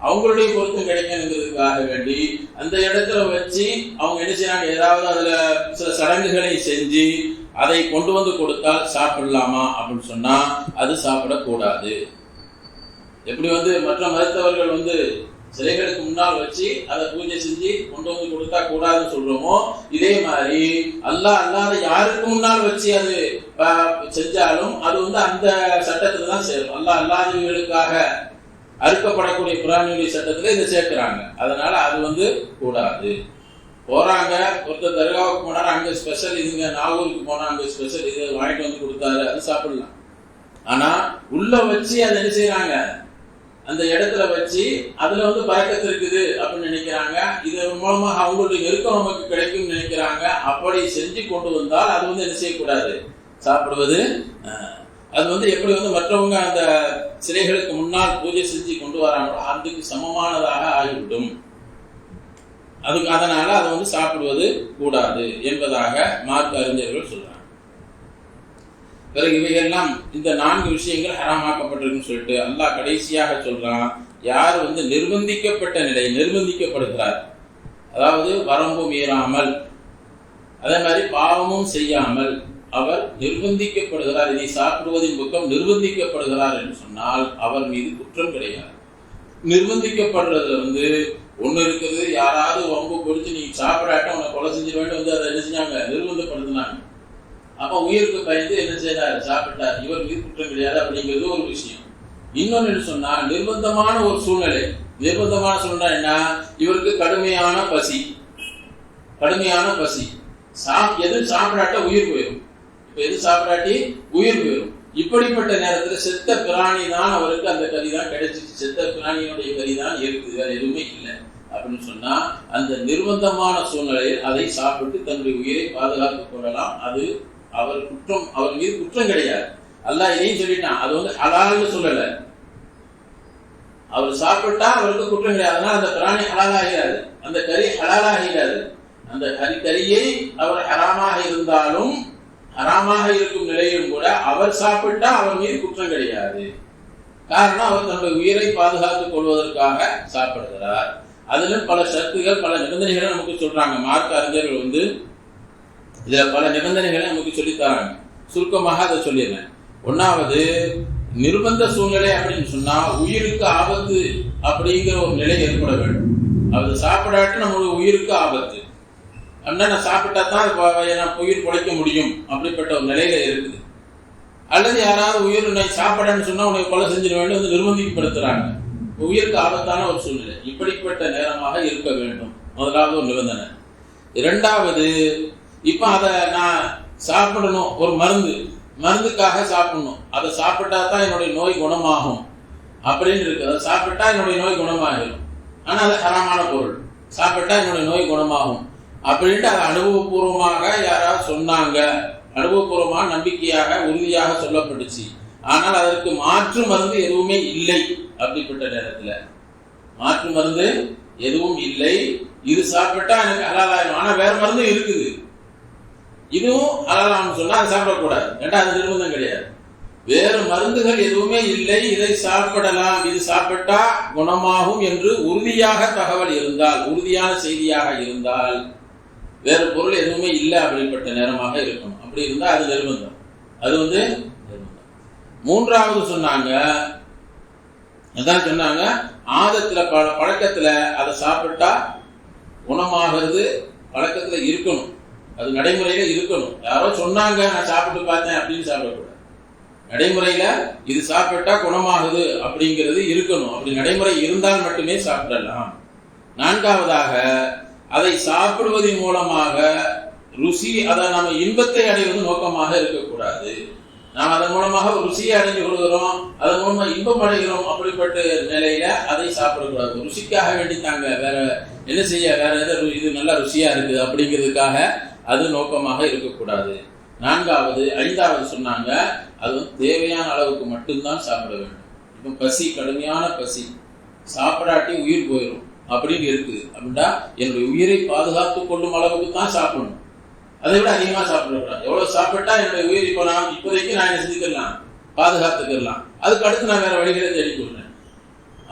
அவங்களுடைய பொருத்தம் கிடைக்கணுங்கிறதுக்காக வேண்டி அந்த இடத்துல வச்சு அவங்க என்ன செய்யறாங்க, ஏதாவது அதுல சில சடங்குகளை செஞ்சு அதை கொண்டு கொடுத்தால் சாப்பிடலாமா அப்படின்னு சொன்னா அது சாப்பிடக்கூடாது. எப்படி மற்ற மதத்தவர்கள் சிலைகளுக்கு முன்னால் வச்சு அதை பூஜை செஞ்சு கொண்டு கொடுத்தா கூடாதுன்னு சொல்றோமோ, இதே மாதிரி அல்லாத யாருக்கு முன்னால் வச்சு அது செஞ்சாலும் அது அந்த சட்டத்துல தான் சேரும். அல்லாதவர்களுக்காக அறுக்கப்படக்கூடிய பிராணியுடைய சட்டத்துல இதை சேர்க்கிறாங்க. அதனால அது கூடாது. போறாங்க, ஒருத்தர் தர்காவுக்கு போனாரு, அங்க ஸ்பெஷல் இதுங்க, நாகூருக்கு போனா அங்க ஸ்பெஷல் இது வாங்கிட்டு கொடுத்தாரு, அது சாப்பிடலாம். ஆனா உள்ள வச்சு அதை என்ன செய்யறாங்க, அந்த இடத்துல வச்சு அதுல பறக்கத்து இருக்குது அப்படின்னு நினைக்கிறாங்க. இது மூலமாக அவங்களுடைய நெருக்கம் நமக்கு கிடைக்கும் நினைக்கிறாங்க. அப்படி செஞ்சு கொண்டு வந்தால் அது என்ன செய்யக்கூடாது, சாப்பிடுவது அது எப்படி மற்றவங்க அந்த சிலைகளுக்கு முன்னால் பூஜை செஞ்சு கொண்டு வராங்களோ அதுக்கு சமமானதாக ஆகிவிடும். அதனால அதை சாப்பிடுவது கூடாது என்பதாக மார்க்க அறிஞர்கள் சொல்றாங்க. பிறகு இவையெல்லாம் இந்த 4 விஷயங்கள் ஹராமாக்கப்பட்டிருக்குன்னு சொல்லிட்டு அல்லாஹ் கடைசியாக சொல்றான், யார் நிர்பந்திக்கப்பட்ட நிலை, நிர்பந்திக்கப்படுகிறார், அதாவது வரம்பு மீறாமல் அதே மாதிரி பாவமும் செய்யாமல் அவர் நிர்பந்திக்கப்படுகிறார், இதை சாப்பிடுவதின் பக்கம் நிர்பந்திக்கப்படுகிறார் என்று சொன்னால் அவர் மீது குற்றம் கிடையாது. நிர்பந்திக்கப்படுறதுல ஒண்ணு இருக்குது, யாராவது வம்பு கொடுத்து நீ சாப்பிடாட்ட உன்னை கொலை செஞ்சிருவேன் அதை என்ன செஞ்சாங்க, நிர்பந்தப்படுத்தினாங்க. அப்ப உயிருக்கு பயந்து என்ன செய்யறாரு, சாப்பிட்டார், இவர் மீது குற்றம் கிடையாது அப்படிங்கிறது ஒரு விஷயம். இன்னொன்னு என்ன சொன்னா, நிர்பந்தமான ஒரு சூழ்நிலை. நிர்பந்தமான சூழ்நிலை என்ன, இவருக்கு கடுமையான பசி, எது சாப்பிடாட்ட உயிர் போயிடும். இப்ப எது சாப்பிடாட்டி உயிர் போயிடும். இப்படிப்பட்ட நேரத்தில் செத்த பிராணி தான் அவருக்கு அந்த கறி தான் கிடைச்சிச்சு, செத்த பிராணியினுடைய கறி தான் இருக்குது, வேற எதுவுமே இல்லை அப்படின்னு சொன்னா அந்த நிர்பந்தமான சூழ்நிலையில் அதை சாப்பிட்டு தன்னுடைய உயிரை பாதுகாத்துக் கொள்ளலாம். அது அவர் மீது குற்றம் கிடையாது. அல்லாஹ் இதையும் சொல்லிட்டான், அது ஹலால்னு சொல்லல. அவர் சாப்பிட்டா அவருக்கு குற்றம் கிடையாது. அதனால அந்த பிராணி ஹலாலாகிறாது, அந்த கறி ஹலாலாகிறாது. அந்த கறியை அவர் ஹராமாக இருந்தாலும், ஹராமாக இருக்கும் நிலையிலும் கூட அவர் சாப்பிட்டா அவர் மீது குற்றம் கிடையாது. காரணம் அவர் தன்னுடைய உயிரை பாதுகாத்துக் கொள்வதற்காக சாப்பிடுகிறார். அதுல பல சர்த்துகள், பல நிபந்தனைகளை நமக்கு சொல்றாங்க. மார்க்க அறிஞர்கள் இதுல பல நிபந்தனைகளை நமக்கு சொல்லித்தராங்க. சுருக்கமாக அதை சொல்லிடுறேன். ஒன்னாவது, நிர்பந்த சூழ்நிலை அப்படின்னு சொன்னா உயிருக்கு ஆபத்து அப்படிங்கிற ஒரு நிலை ஏற்பட வேண்டும். அது சாப்பிடாட்டு நம்மளுடைய உயிருக்கு ஆபத்து அப்படின்னா, நான் சாப்பிட்டா தான் உயிர் பிழைக்க முடியும் அப்படிப்பட்ட ஒரு நிலையில இருக்குது. அல்லது யாராவது உயிர் சாப்பிடன்னு சொன்னா உன்னை கொலை செஞ்சிட வேண்டும் நிர்பந்திக்கப்படுத்துறாங்க, உயிருக்கு ஆபத்தான ஒரு சூழ்நிலை. இப்படிப்பட்ட நேரமாக இருக்க வேண்டும், முதலாவது ஒரு நிபந்தனை. இரண்டாவது, இப்ப அதை நான் சாப்பிடணும், ஒரு மருந்துக்காக சாப்பிடணும், அதை சாப்பிட்டா தான் என்னுடைய நோய் குணமாகும் அப்படின்னு இருக்கு. அதை சாப்பிட்டா என்னுடைய நோய் குணமாகிடும், ஆனா அது ஹராமான பொருள், சாப்பிட்டா என்னுடைய நோய் குணமாகும் அப்படின்ட்டு அதை அனுபவபூர்வமாக யாராவது சொன்னாங்க, அனுபவபூர்வமாக நம்பிக்கையாக உறுதியாக சொல்லப்பட்டுச்சு. ஆனால் அதற்கு மாற்று மருந்து எதுவுமே இல்லை. அப்படிப்பட்ட நேரத்தில் மாற்று மருந்து எதுவும் இல்லை, இது சாப்பிட்டா எனக்கு ஹலாலாயிடும், ஆனா வேற மருந்து இருக்குது, இதுவும் ஹலாலான்னு சொன்னா அதை சாப்பிடக்கூடாது, ஏன்னா அது நிர்பந்தம் கிடையாது. வேறு மருந்துகள் எதுவுமே இல்லை, இதை சாப்பிடலாம், இது சாப்பிட்டா குணமாகும் என்று உறுதியாக தகவல் இருந்தால், உறுதியான செய்தியாக இருந்தால், வேறு பொருள் எதுவுமே இல்லை அப்படிப்பட்ட நேரமாக இருக்கணும். அப்படி இருந்தா அது நிர்பந்தம், அது நிர்பந்தம். மூன்றாவது சொன்னாங்க, அதான் சொன்னாங்க, ஆதத்துல பழக்கத்துல அதை சாப்பிட்டா குணமாகிறது பழக்கத்துல இருக்கணும், அது நடைமுறையில இருக்கணும். யாரோ சொன்னாங்க நான் சாப்பிட்டு பார்த்தேன் அப்படின்னு சாப்பிடக்கூடாது. நடைமுறையில இது சாப்பிட்டா குணமாகுது அப்படிங்கிறது இருக்கணும். அப்படி நடைமுறை இருந்தால் மட்டுமே சாப்பிடலாம். நான்காவதாக, அதை சாப்பிடுவதன் மூலமாக ருசி, அதை நம்ம இன்பத்தை அடைவது நோக்கமாக இருக்கக்கூடாது. நாம் அதன் மூலமாக ருசியை அடைஞ்சு கொள்கிறோம், அதன் மூலமா இன்பம் அடைகிறோம், அப்படிப்பட்ட நிலையில அதை சாப்பிடக்கூடாது. ருசிக்காக வேண்டித்தாங்க, வேற என்ன செய்ய, வேற எதாவது இது நல்லா ருசியா இருக்குது அப்படிங்கிறதுக்காக அது நோக்கமாக இருக்கக்கூடாது. நான்காவது, ஐந்தாவது சொன்னாங்க, அது தேவையான அளவுக்கு மட்டும்தான் சாப்பிட வேண்டும். இப்போ பசி, கடுமையான பசி, சாப்பிடாட்டி உயிர் போயிடும் அப்படின்னு இருக்குது அப்படின்னா என்னுடைய உயிரை பாதுகாத்துக் கொள்ளும் அளவுக்கு தான் சாப்பிடணும், அதை விட அதிகமா சாப்பிடக்கூடாது. எவ்வளவு சாப்பிட்டா என்னுடைய உயிர் இப்போதைக்கு நான் என்ன செஞ்சுக்கலாம், பாதுகாத்துக்கலாம், அதுக்கு அடுத்து நான் வேற வழிகளை தேடிக்கொள்றேன்,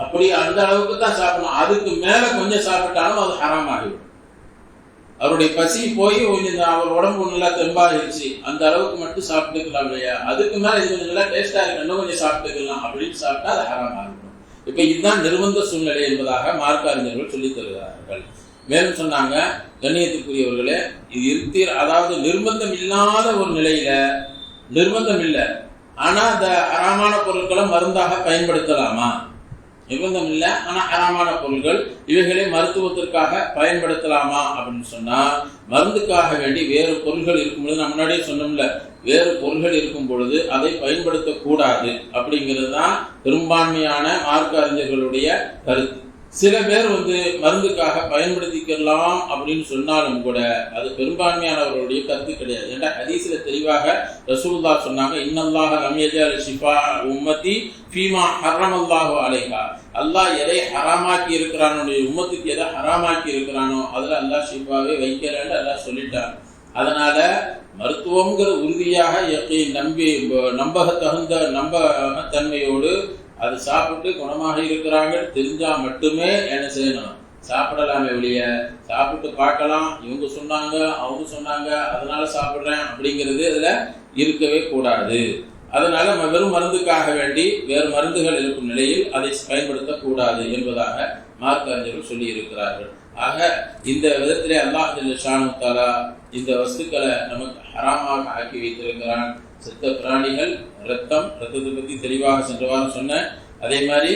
அப்படி அந்த அளவுக்கு தான் சாப்பிடணும். அதுக்கு மேல கொஞ்சம் சாப்பிட்டாலும் அது ஹராம் ஆகிவிடும். அவருடைய பசி போய் அவர் உடம்பு நல்லா தெம்பாகிடுச்சு, அந்த அளவுக்கு மட்டும் சாப்பிட்டுக்கலாம் இல்லையா, அதுக்கு மேல இது கொஞ்சம் நல்லா டேஸ்டா இருக்கு, இன்னும் கொஞ்சம் சாப்பிட்டுக்கலாம் அப்படின்னு சாப்பிட்டா அது ஹராம் ஆகிவிடும். இப்ப இதுதான் நிர்பந்த சூழ்நிலை என்பதாக மார்க்க அறிஞர்கள் சொல்லித் தருகிறார்கள். மேலும் சொன்னாங்க, கண்ணியத்துக்குரியவர்களே, இது இருத்தீர், அதாவது நிர்பந்தம் இல்லாத ஒரு நிலையில, நிர்பந்தம் இல்லை ஆனா அந்த ஹராமான பொருட்களை மருந்தாக பயன்படுத்தலாமா, நிர்பந்தம் இல்லை ஆனா ஹராமான பொருட்கள் இவைகளை மருத்துவத்திற்காக பயன்படுத்தலாமா அப்படின்னு சொன்னா, மருந்துக்காக வேண்டி வேறு பொருள்கள் இருக்கும் பொழுது, நம்ம முன்னாடியே சொன்னோம்ல, வேறு பொருள்கள் இருக்கும் பொழுது அதை பயன்படுத்தக்கூடாது அப்படிங்கிறது தான் பெரும்பான்மையான மார்க்க அறிஞர்களுடைய கருத்து. சில பேர் மருந்துக்காக பயன்படுத்திக்கலாம் அப்படின்னு சொன்னாலும் கூட அது பெரும்பான்மையானவர்களுடைய கருத்து கிடையாது. ஏன்னா ஹதீஸ்ல தெளிவாக ரசூலுல்லாஹ் சொன்னாங்க, இன்னல்லாஹ லம் யஜஅல் ஷிஃபா உம்மத்தி ஃபீமா ஹர்ரமல்லாஹு அலைஹா. அல்லாஹ் எதை ஹராமாக்கி இருக்கிறானோ, உம்மத்துக்கு எதை ஹராமாக்கி இருக்கிறானோ அதுல அல்லாஹ் ஷிஃபாவே வைக்கிறேன்னு அல்லாஹ் சொல்லிட்டான். அதனால மருத்துவங்கிற உறுதியாக நம்பகத்தன்மையோடு அது சாப்பிட்டு குணமாக இருக்கிறாங்க தெரிஞ்சா மட்டுமே என்ன செய்யணும், சாப்பிடலாமே ஒழிய சாப்பிட்டு பார்க்கலாம், இவங்க சொன்னாங்க அவங்க சொன்னாங்க அதனால சாப்பிட்றேன் அப்படிங்கிறது அதுல இருக்கவே கூடாது. அதனால வெறும் மருந்துக்காக வேண்டி வேறு மருந்துகள் இருக்கும் நிலையில் அதை பயன்படுத்தக்கூடாது என்பதாக மார்க்க அறிஞர்கள் சொல்லி இருக்கிறார்கள். ஆக இந்த விதத்திலே அல்லாஹ் ஜல்ல ஷானஹு தஆலா இந்த வஸ்துக்களை நமக்கு ஹராமாக ஆக்கி வைத்திருக்கிறான். செத்த பிராணிகள் ரத்தத்தை பற்றி தெளிவாக சென்ற வாரம் சொன்ன, அதே மாதிரி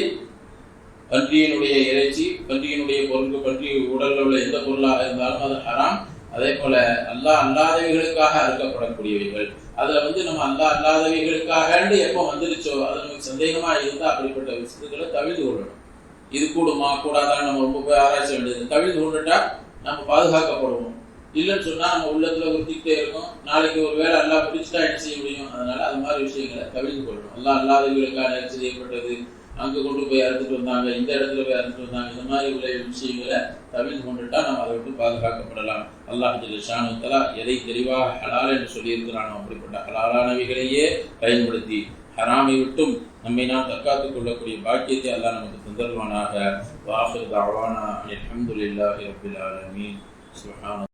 பன்றியினுடைய இறைச்சி, பன்றியினுடைய பொருட்கள், பன்றி உடலில் உள்ள எந்த பொருளாக இருந்தாலும் அது ஹராம். அதே போல அல்லாஹ் அல்லாதவைகளுக்காக அறுக்கப்படக்கூடியவைகள், அதுல நம்ம அல்லாஹ் அல்லாதவைகளுக்காக எப்போ வந்துருச்சோ அது நமக்கு சந்தேகமா இருந்தா அப்படிப்பட்ட விஷயத்துக்களை தவிர்த்து கொள்ளணும். இது கூடுமா கூடாதான்னு நம்ம ரொம்ப போய் ஆராய்ச்சி வேண்டியது. தவிர்த்து கொண்டுட்டா நம்ம பாதுகாக்கப்படுவோம். இல்லைன்னு சொன்னா நம்ம உள்ளத்துல உறுத்திக்கிட்டே இருக்கும். நாளைக்கு ஒரு வேலை அல்லாஹ் பிடிச்சிட்டா என்ன செய்ய முடியும்? அதனால அது மாதிரி விஷயங்களை தவிர்த்து கொள்ளணும். அல்லாஹ் அல்லாதவர்களுக்காக செய்யப்பட்டது, அங்க கொண்டு போய் அறுத்துட்டு வந்தாங்க, இந்த இடத்துல போய் அறுத்துட்டு வந்தாங்க, இந்த மாதிரி உள்ள விஷயங்களை தவிர்த்து கொண்டுட்டா நம்ம அதை விட்டு பாதுகாக்கப்படலாம். அல்லாஹ் ஜல்ல ஷானஹு தஆலா எதை தெளிவாக ஹலால் என்று சொல்லி இருக்கிறானோ அப்படிப்பட்ட ஹலாலானவைகளையே பயன்படுத்தி ஹராமை விட்டும் நம்மை நாம் தற்காத்துக் கொள்ளக்கூடிய பாக்கியத்தை அல்லாஹ் நமக்கு தந்தருவானாக. வாஹிர் தஅவானா அல்ஹம்துலில்லாஹி ரப்பில் ஆலமீன். சுப்ஹானல்லாஹ்.